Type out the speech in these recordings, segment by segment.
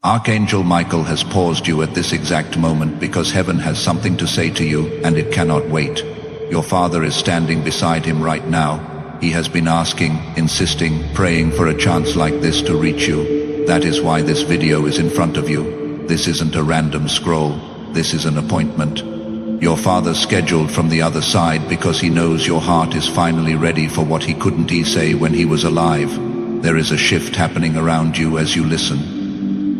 Archangel Michael has paused you at this exact moment because heaven has something to say to you, and it cannot wait. Your father is standing beside him right now. He has been asking, insisting, praying for a chance like this to reach you. That is why this video is in front of you. This isn't a random scroll. This is an appointment. Your father scheduled from the other side because he knows your heart is finally ready for what he couldn't say when he was alive. There is a shift happening around you as you listen.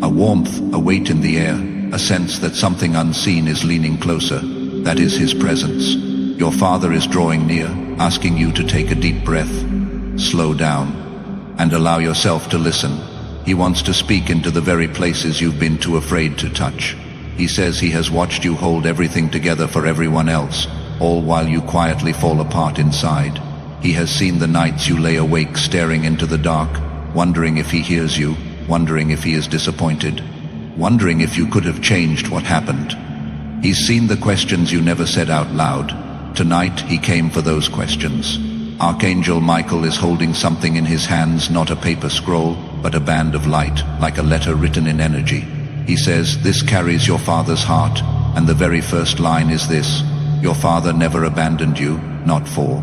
A warmth, a weight in the air, a sense that something unseen is leaning closer. That is his presence. Your father is drawing near, asking you to take a deep breath. Slow down and allow yourself to listen. He wants to speak into the very places you've been too afraid to touch. He says he has watched you hold everything together for everyone else, all while you quietly fall apart inside. He has seen the nights you lay awake staring into the dark, wondering if he hears you, wondering if he is disappointed, wondering if you could have changed what happened. He's seen the questions you never said out loud. Tonight, he came for those questions. Archangel Michael is holding something in his hands, not a paper scroll, but a band of light, like a letter written in energy. He says, this carries your father's heart, and the very first line is this: your father never abandoned you, not for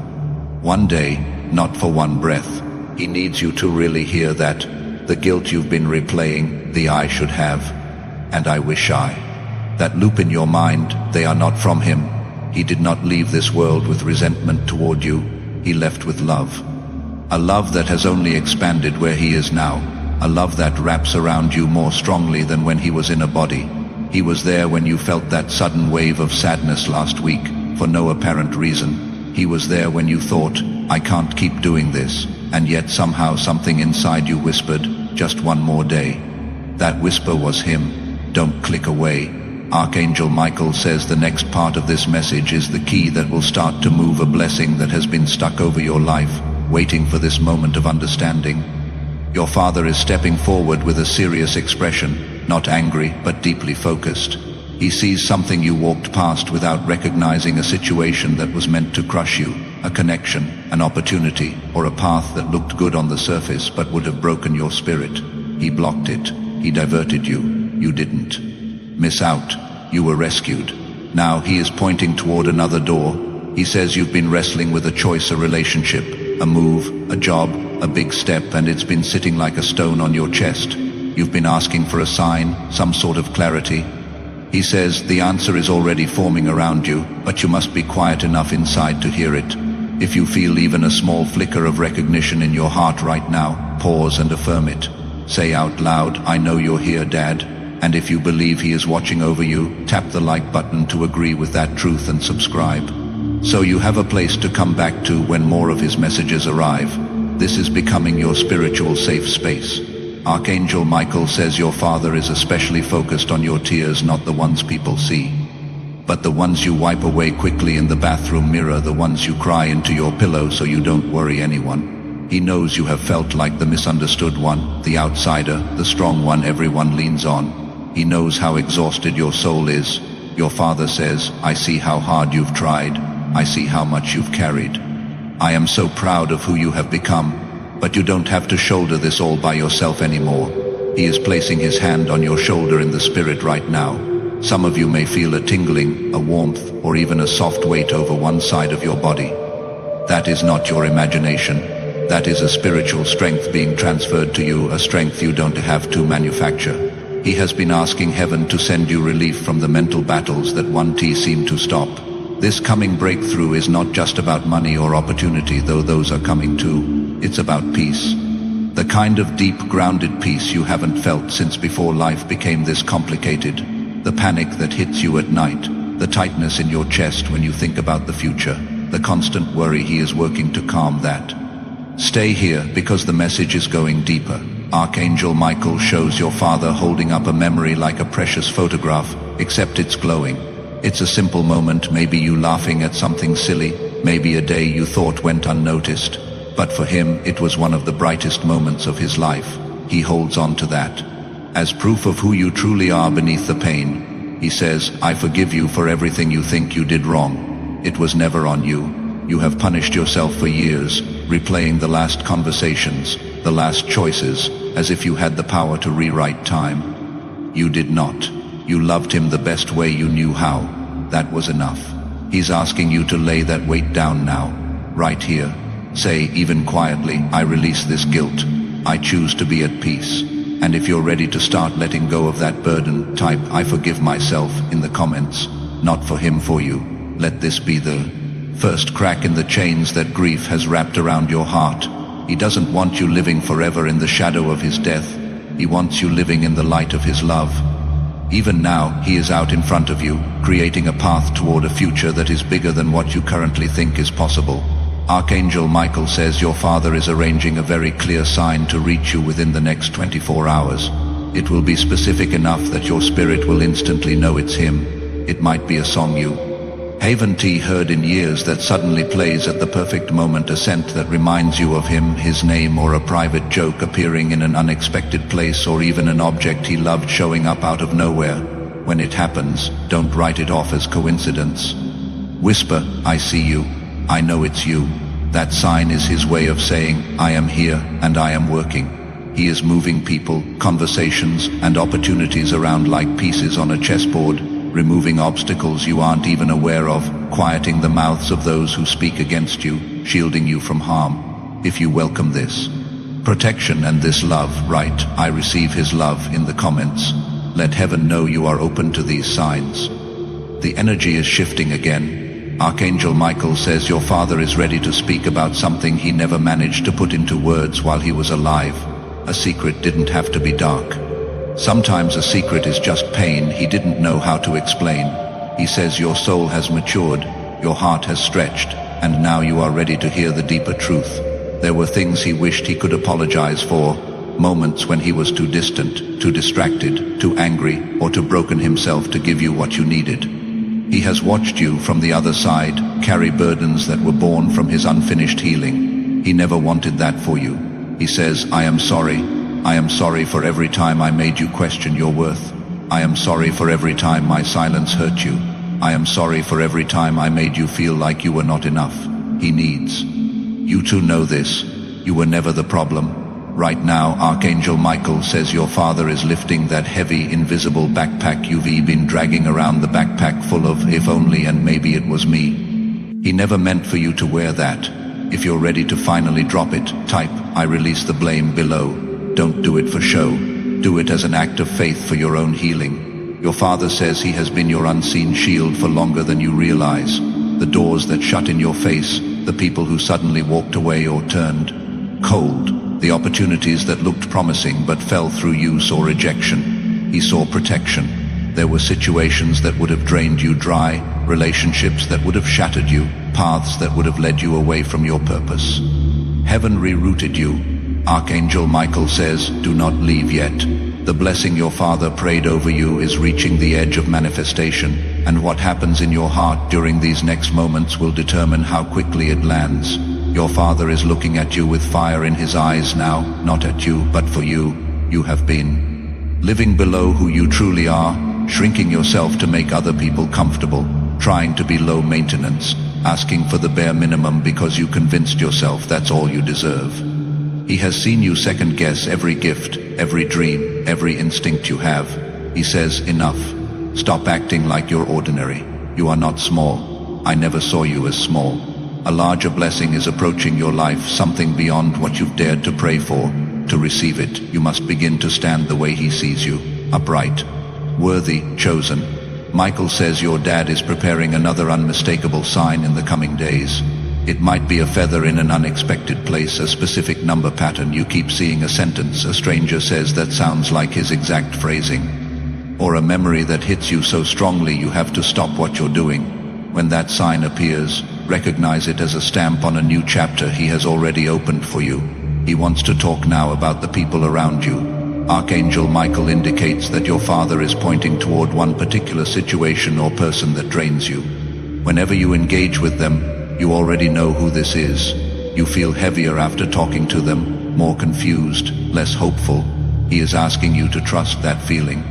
one day, not for one breath. He needs you to really hear that. The guilt you've been replaying, the I should have, and I wish I. That loop in your mind, they are not from him. He did not leave this world with resentment toward you. He left with love. A love that has only expanded where he is now. A love that wraps around you more strongly than when he was in a body. He was there when you felt that sudden wave of sadness last week, for no apparent reason. He was there when you thought, I can't keep doing this, and yet somehow something inside you whispered, just one more day. That whisper was him. Don't click away. Archangel Michael says the next part of this message is the key that will start to move a blessing that has been stuck over your life, waiting for this moment of understanding. Your father is stepping forward with a serious expression, not angry, but deeply focused. He sees something you walked past without recognizing, a situation that was meant to crush you, a connection, an opportunity, or a path that looked good on the surface but would have broken your spirit. He blocked it. He diverted you. You didn't miss out. You were rescued. Now he is pointing toward another door. He says you've been wrestling with a choice, a relationship, a move, a job, a big step, and it's been sitting like a stone on your chest. You've been asking for a sign, some sort of clarity. He says the answer is already forming around you, but you must be quiet enough inside to hear it. If you feel even a small flicker of recognition in your heart right now, pause and affirm it. Say out loud, I know you're here, Dad. And if you believe he is watching over you, tap the like button to agree with that truth and subscribe. So you have a place to come back to when more of his messages arrive. This is becoming your spiritual safe space. Archangel Michael says your father is especially focused on your tears, not the ones people see, but the ones you wipe away quickly in the bathroom mirror, the ones you cry into your pillow so you don't worry anyone. He knows you have felt like the misunderstood one, the outsider, the strong one everyone leans on. He knows how exhausted your soul is. Your father says, I see how hard you've tried. I see how much you've carried. I am so proud of who you have become. But you don't have to shoulder this all by yourself anymore. He is placing his hand on your shoulder in the spirit right now. Some of you may feel a tingling, a warmth, or even a soft weight over one side of your body. That is not your imagination. That is a spiritual strength being transferred to you, a strength you don't have to manufacture. He has been asking heaven to send you relief from the mental battles that won't seem to stop. This coming breakthrough is not just about money or opportunity, though those are coming too. It's about peace. The kind of deep, grounded peace you haven't felt since before life became this complicated. The panic that hits you at night, the tightness in your chest when you think about the future, the constant worry. He is working to calm that. Stay here because the message is going deeper. Archangel Michael shows your father holding up a memory like a precious photograph, except it's glowing. It's a simple moment, maybe you laughing at something silly, maybe a day you thought went unnoticed. But for him, it was one of the brightest moments of his life. He holds on to that as proof of who you truly are beneath the pain. He says, I forgive you for everything you think you did wrong. It was never on you. You have punished yourself for years, replaying the last conversations, the last choices, as if you had the power to rewrite time. You did not. You loved him the best way you knew how. That was enough. He's asking you to lay that weight down now, right here. Say, even quietly, I release this guilt. I choose to be at peace. And if you're ready to start letting go of that burden, type, I forgive myself, in the comments. Not for him, for you. Let this be the first crack in the chains that grief has wrapped around your heart. He doesn't want you living forever in the shadow of his death. He wants you living in the light of his love. Even now, he is out in front of you, creating a path toward a future that is bigger than what you currently think is possible. Archangel Michael says your Father is arranging a very clear sign to reach you within the next 24 hours. It will be specific enough that your spirit will instantly know it's him. It might be a song you haven't heard in years that suddenly plays at the perfect moment, a scent that reminds you of him, his name, or a private joke appearing in an unexpected place, or even an object he loved showing up out of nowhere. When it happens, don't write it off as coincidence. Whisper, I see you. I know it's you. That sign is his way of saying, I am here and I am working. He is moving people, conversations, and opportunities around like pieces on a chessboard, removing obstacles you aren't even aware of, quieting the mouths of those who speak against you, shielding you from harm. If you welcome this protection and this love, write, I receive his love in the comments. Let heaven know you are open to these signs. The energy is shifting again. Archangel Michael says your Father is ready to speak about something he never managed to put into words while he was alive. A secret didn't have to be dark. Sometimes a secret is just pain he didn't know how to explain. He says your soul has matured, your heart has stretched, and now you are ready to hear the deeper truth. There were things he wished he could apologize for, moments when he was too distant, too distracted, too angry, or too broken himself to give you what you needed. He has watched you from the other side carry burdens that were born from his unfinished healing. He never wanted that for you. He says, I am sorry. I am sorry for every time I made you question your worth. I am sorry for every time my silence hurt you. I am sorry for every time I made you feel like you were not enough. He needs you to know this. You were never the problem. Right now, Archangel Michael says your Father is lifting that heavy, invisible backpack you've been dragging around, the backpack full of if only and maybe it was me. He never meant for you to wear that. If you're ready to finally drop it, type, I release the blame below. Don't do it for show. Do it as an act of faith for your own healing. Your Father says he has been your unseen shield for longer than you realize. The doors that shut in your face, the people who suddenly walked away or turned cold, the opportunities that looked promising but fell through use or rejection. He saw protection. There were situations that would have drained you dry, relationships that would have shattered you, paths that would have led you away from your purpose. Heaven rerouted you. Archangel Michael says, do not leave yet. The blessing your Father prayed over you is reaching the edge of manifestation, and what happens in your heart during these next moments will determine how quickly it lands. Your Father is looking at you with fire in his eyes now, not at you, but for you. You have been living below who you truly are, shrinking yourself to make other people comfortable, trying to be low maintenance, asking for the bare minimum because you convinced yourself that's all you deserve. He has seen you second-guess every gift, every dream, every instinct you have. He says, enough. Stop acting like you're ordinary. You are not small. I never saw you as small. A larger blessing is approaching your life, something beyond what you've dared to pray for. To receive it, you must begin to stand the way he sees you, upright, worthy, chosen. Michael says your dad is preparing another unmistakable sign in the coming days. It might be a feather in an unexpected place, a specific number pattern you keep seeing, a sentence a stranger says that sounds like his exact phrasing, or a memory that hits you so strongly you have to stop what you're doing. When that sign appears, recognize it as a stamp on a new chapter he has already opened for you. He wants to talk now about the people around you. Archangel Michael indicates that your Father is pointing toward one particular situation or person that drains you. Whenever you engage with them, you already know who this is. You feel heavier after talking to them, more confused, less hopeful. He is asking you to trust that feeling.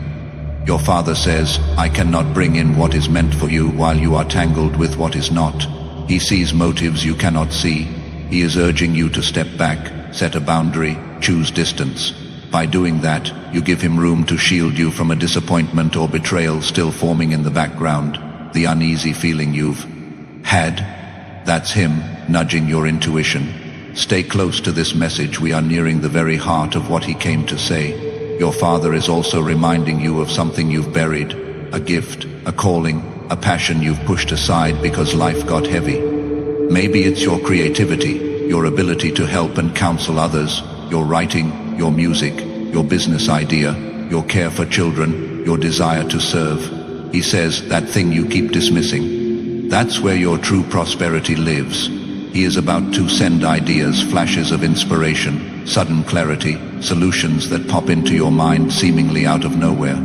Your Father says, I cannot bring in what is meant for you while you are tangled with what is not. He sees motives you cannot see. He is urging you to step back, set a boundary, choose distance. By doing that, You give him room to shield you from a disappointment or betrayal still forming in the background, the uneasy feeling you've had. That's him, nudging your intuition. Stay close to this message. We are nearing the very heart of what he came to say. Your father is also reminding you of something you've buried, a gift, a calling, a passion you've pushed aside because life got heavy. Maybe it's your creativity, your ability to help and counsel others, your writing, your music, your business idea, your care for children, your desire to serve. He says, that thing you keep dismissing. That's where your true prosperity lives. He is about to send ideas, flashes of inspiration, sudden clarity, solutions that pop into your mind seemingly out of nowhere.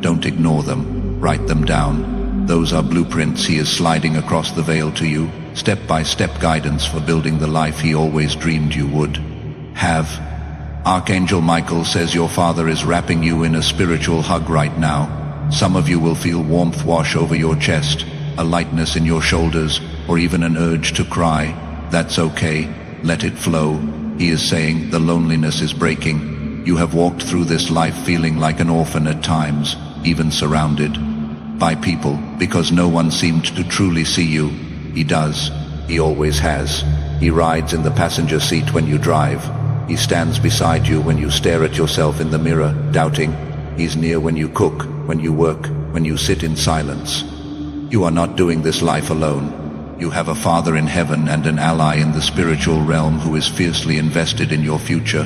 Don't ignore them. Write them down. Those are blueprints he is sliding across the veil to you, step-by-step guidance for building the life he always dreamed you would have. Archangel Michael says your father is wrapping you in a spiritual hug right now. Some of you will feel warmth wash over your chest, a lightness in your shoulders, or even an urge to cry. That's okay. Let it flow. He is saying the loneliness is breaking. You have walked through this life feeling like an orphan at times, even surrounded by people, because no one seemed to truly see you. He does. He always has. He rides in the passenger seat when you drive. He stands beside you when you stare at yourself in the mirror, doubting. He's near when you cook, when you work, when you sit in silence. You are not doing this life alone. You have a Father in heaven and an ally in the spiritual realm who is fiercely invested in your future.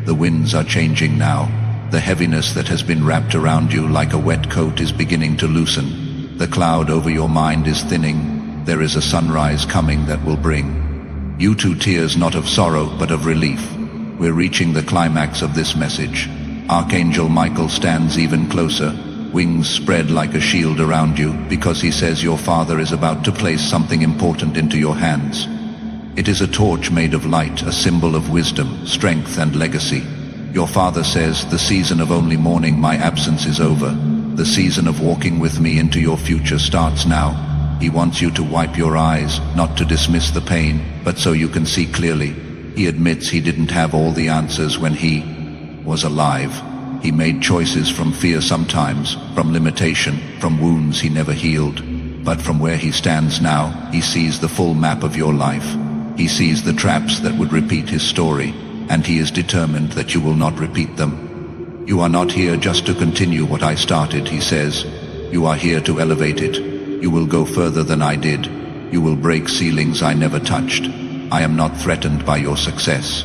The winds are changing now. The heaviness that has been wrapped around you like a wet coat is beginning to loosen. The cloud over your mind is thinning. There is a sunrise coming that will bring you to tears not of sorrow but of relief. We're reaching the climax of this message. Archangel Michael stands even closer, wings spread like a shield around you, because he says your father is about to place something important into your hands. It is a torch made of light, a symbol of wisdom, strength, and legacy. Your father says, the season of only mourning my absence is over. The season of walking with me into your future starts now. He wants you to wipe your eyes, not to dismiss the pain, but so you can see clearly. He admits he didn't have all the answers when he was alive. He made choices from fear sometimes, from limitation, from wounds he never healed. But from where he stands now, he sees the full map of your life. He sees the traps that would repeat his story, and he is determined that you will not repeat them. You are not here just to continue what I started, he says. You are here to elevate it. You will go further than I did. You will break ceilings I never touched. I am not threatened by your success.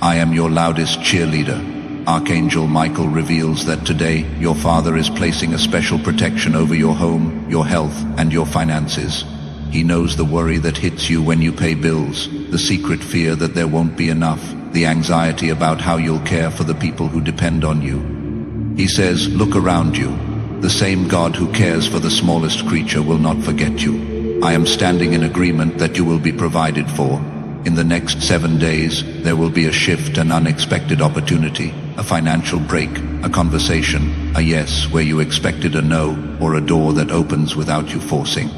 I am your loudest cheerleader. Archangel Michael reveals that today your father is placing a special protection over your home, your health, and your finances. He knows the worry that hits you when you pay bills, the secret fear that there won't be enough, the anxiety about how you'll care for the people who depend on you. He says, look around you. The same God who cares for the smallest creature will not forget you. I am standing in agreement that you will be provided for. In the next 7 days, there will be a shift, an unexpected opportunity, a financial break, a conversation, a yes where you expected a no, or a door that opens without you forcing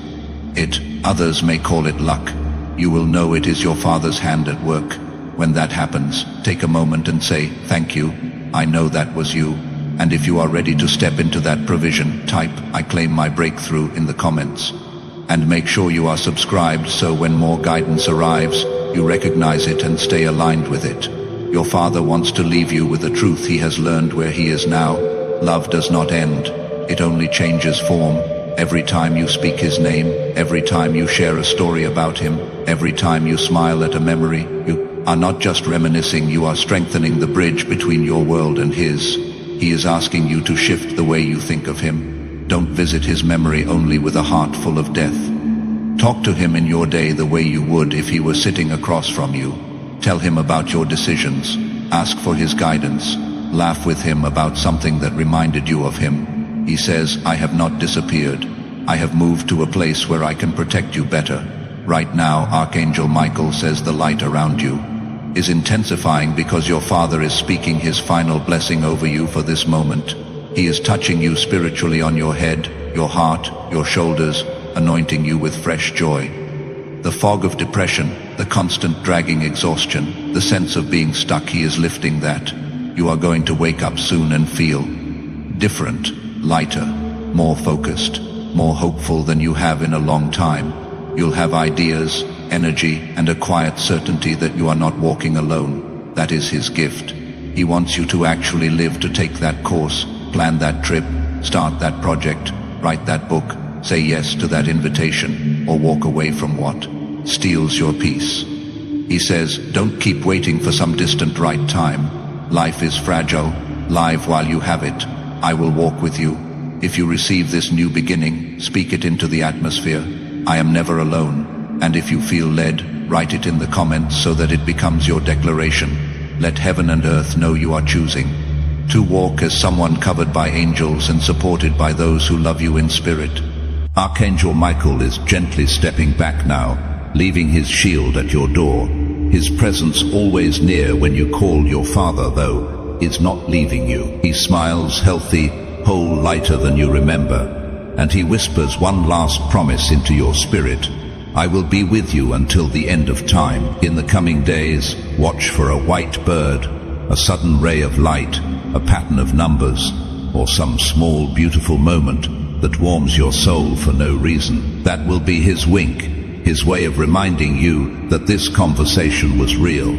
it. Others may call it luck. You will know it is your Father's hand at work. When that happens, take a moment and say, thank you, I know that was you. And if you are ready to step into that provision, type, I claim my breakthrough in the comments. And make sure you are subscribed so when more guidance arrives, you recognize it and stay aligned with it. Your Father wants to leave you with the truth he has learned where he is now. Love does not end. It only changes form. Every time you speak his name, every time you share a story about him, every time you smile at a memory, you are not just reminiscing, you are strengthening the bridge between your world and his. He is asking you to shift the way you think of him. Don't visit his memory only with a heart full of death. Talk to him in your day the way you would if he were sitting across from you. Tell him about your decisions. Ask for his guidance. Laugh with him about something that reminded you of him. He says, I have not disappeared. I have moved to a place where I can protect you better. Right now, Archangel Michael says the light around you is intensifying because your Father is speaking his final blessing over you for this moment. He is touching you spiritually on your head, your heart, your shoulders, anointing you with fresh joy. The fog of depression, the constant dragging exhaustion, the sense of being stuck, he is lifting that. You are going to wake up soon and feel different, lighter, more focused, more hopeful than you have in a long time. You'll have ideas, energy, and a quiet certainty that you are not walking alone. That is his gift. He wants you to actually live, to take that course, plan that trip, start that project, write that book, say yes to that invitation, or walk away from what steals your peace. He says, don't keep waiting for some distant right time. Life is fragile. Live while you have it. I will walk with you. If you receive this new beginning, speak it into the atmosphere. I am never alone. And if you feel led, write it in the comments so that it becomes your declaration. Let heaven and earth know you are choosing to walk as someone covered by angels and supported by those who love you in spirit. Archangel Michael is gently stepping back now, leaving his shield at your door. His presence, always near when you call your Father, though, is not leaving you. He smiles, healthy, whole, lighter than you remember, and he whispers one last promise into your spirit. I will be with you until the end of time. In the coming days, watch for a white bird, a sudden ray of light, a pattern of numbers, or some small, beautiful moment that warms your soul for no reason. That will be his wink, his way of reminding you that this conversation was real.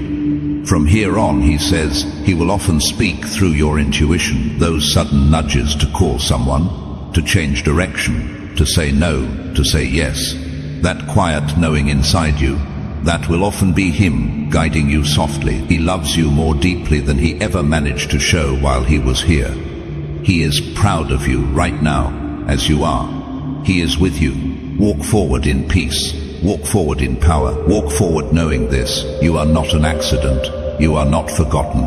From here on, he says, he will often speak through your intuition, those sudden nudges to call someone, to change direction, to say no, to say yes. That quiet knowing inside you, that will often be him guiding you softly. He loves you more deeply than he ever managed to show while he was here. He is proud of you right now, as you are. He is with you. Walk forward in peace. Walk forward in power. Walk forward knowing this. You are not an accident. You are not forgotten.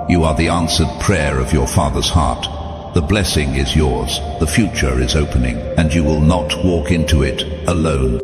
You are the answered prayer of your Father's heart. The blessing is yours. The future is opening, and you will not walk into it alone.